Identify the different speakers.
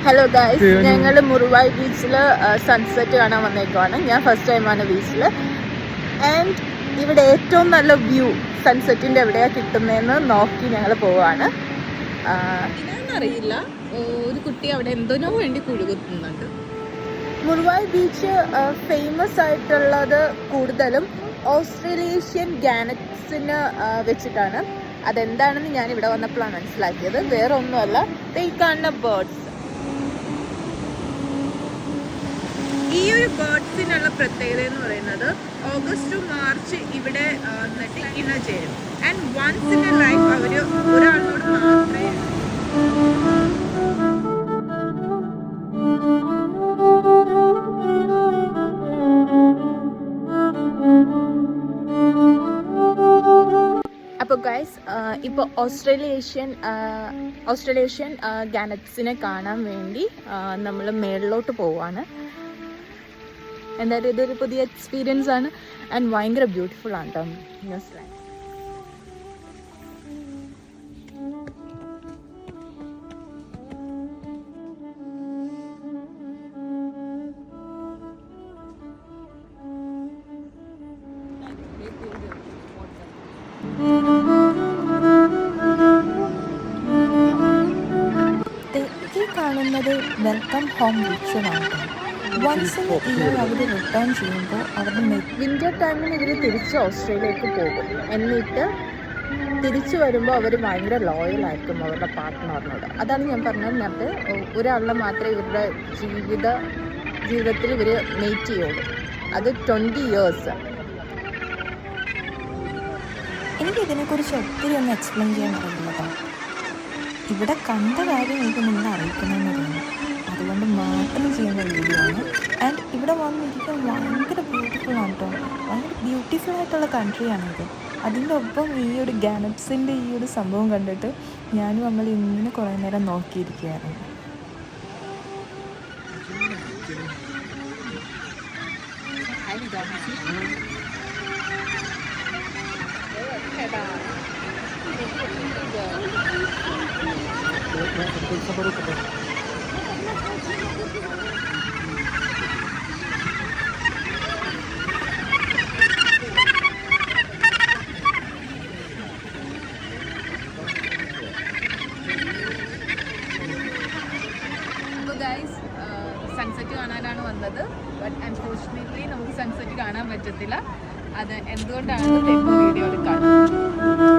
Speaker 1: Hello guys, ഞങ്ങൾ മുറുവായി ബീച്ചിൽ sunset കാണാൻ വന്നേക്കുവാണ്. ഞാൻ ഫസ്റ്റ് ടൈമാണ് ബീച്ചിൽ. ആൻഡ് ഇവിടെ ഏറ്റവും നല്ല വ്യൂ സൺസെറ്റിൻ്റെ എവിടെയാണ് കിട്ടുന്നതെന്ന് നോക്കി ഞങ്ങൾ പോവാണ്. ഇതാണെന്നറിയില്ല, ഒരു കുട്ടി അവിടെ എന്തോനോ വേണ്ടി കുഴുകുന്നുണ്ട്. മുറുവായി ബീച്ച് ഫേമസ് ആയിട്ടുള്ളത് കൂടുതലും ഓസ്ട്രേലേഷ്യൻ ഗാനറ്റ്സിന് വെച്ചിട്ടാണ്. അതെന്താണെന്ന് ഞാൻ ഇവിടെ വന്നപ്പോഴാണ് മനസ്സിലാക്കിയത്. വേറെ ഒന്നുമല്ല, ഈ കാണുന്ന ബേർഡ്സ്. ഈ ഒരു ബേർഡ്സിനുള്ള പ്രത്യേകത എന്ന് പറയുന്നത് ഓഗസ്റ്റ് ടു മാർച്ച് ഇവിടെ ഇണ ചേരും. And once in a life അവർ ഒരാളോട് മാത്രമേ അപ്പോൾ ഗൈസ്, ഇപ്പോൾ ഓസ്ട്രേലേഷ്യൻ ഗാനറ്റ്സിനെ കാണാൻ വേണ്ടി നമ്മൾ മേളിലോട്ട് പോവാണ്. എന്തായാലും ഇതൊരു പുതിയ എക്സ്പീരിയൻസ് ആണ്. ആൻഡ് ഭയങ്കര ബ്യൂട്ടിഫുൾ ആണ് കേട്ടോ ന്യൂസിലാൻഡ്. ഈ കാണുന്നത് വെൽക്കം ഹോം റിച്വലാണ്. വൺസ് ഇൻ ഇയർ അവർ റിട്ടേൺ ചെയ്യുമ്പോൾ അവരുടെ വിൻ്റർ ടൈമിൽ ഇവർ തിരിച്ച് ഓസ്ട്രേലിയക്ക് പോകും. എന്നിട്ട് തിരിച്ചു വരുമ്പോൾ അവർ ഭയങ്കര ലോയലായിരിക്കും അവരുടെ പാർട്ട്ണറിനോട്. അതാണ് ഞാൻ പറഞ്ഞത്, നേരത്തെ ഒരാളെ മാത്രമേ ഇവരുടെ ജീവിതത്തിൽ ഇവർ മെയ്റ്റ് ചെയ്യുള്ളൂ. അത് 20 years. എനിക്കിതിനെക്കുറിച്ച് ഒത്തിരി ഒന്ന് എക്സ്പ്ലെയിൻ ചെയ്യാൻ അറിയില്ലതാണ്. ഇവിടെ കണ്ട കാര്യം എനിക്ക് നിങ്ങളെ അറിയിക്കണമെന്ന് തോന്നുന്നു. അതുകൊണ്ട് മാത്രം ചെയ്യുന്ന വീഡിയോ ആണ്. ആൻഡ് ഇവിടെ വന്നിരിക്കാൻ ഭയങ്കര ബ്യൂട്ടിഫുൾ ആണ് കേട്ടോ. ഭയങ്കര ബ്യൂട്ടിഫുൾ ആയിട്ടുള്ള കൺട്രിയാണിത്. അതിൻ്റെ ഒപ്പം ഈ ഒരു ഗാനറ്റ്സിൻ്റെ ഈ ഒരു സംഭവം കണ്ടിട്ട് ഞാനും നമ്മൾ ഇങ്ങനെ കുറേ നേരം നോക്കിയിരിക്കുകയായിരുന്നു. സൺസെറ്റ് കാണാനാണ് വന്നത്. ബട്ട് അൺഫോർച്ചുനേറ്റ്ലി നമുക്ക് സൺസെറ്റ് കാണാൻ പറ്റത്തില്ല. അത് എന്തുകൊണ്ടാണെന്ന് വീഡിയോയിൽ കാണാം.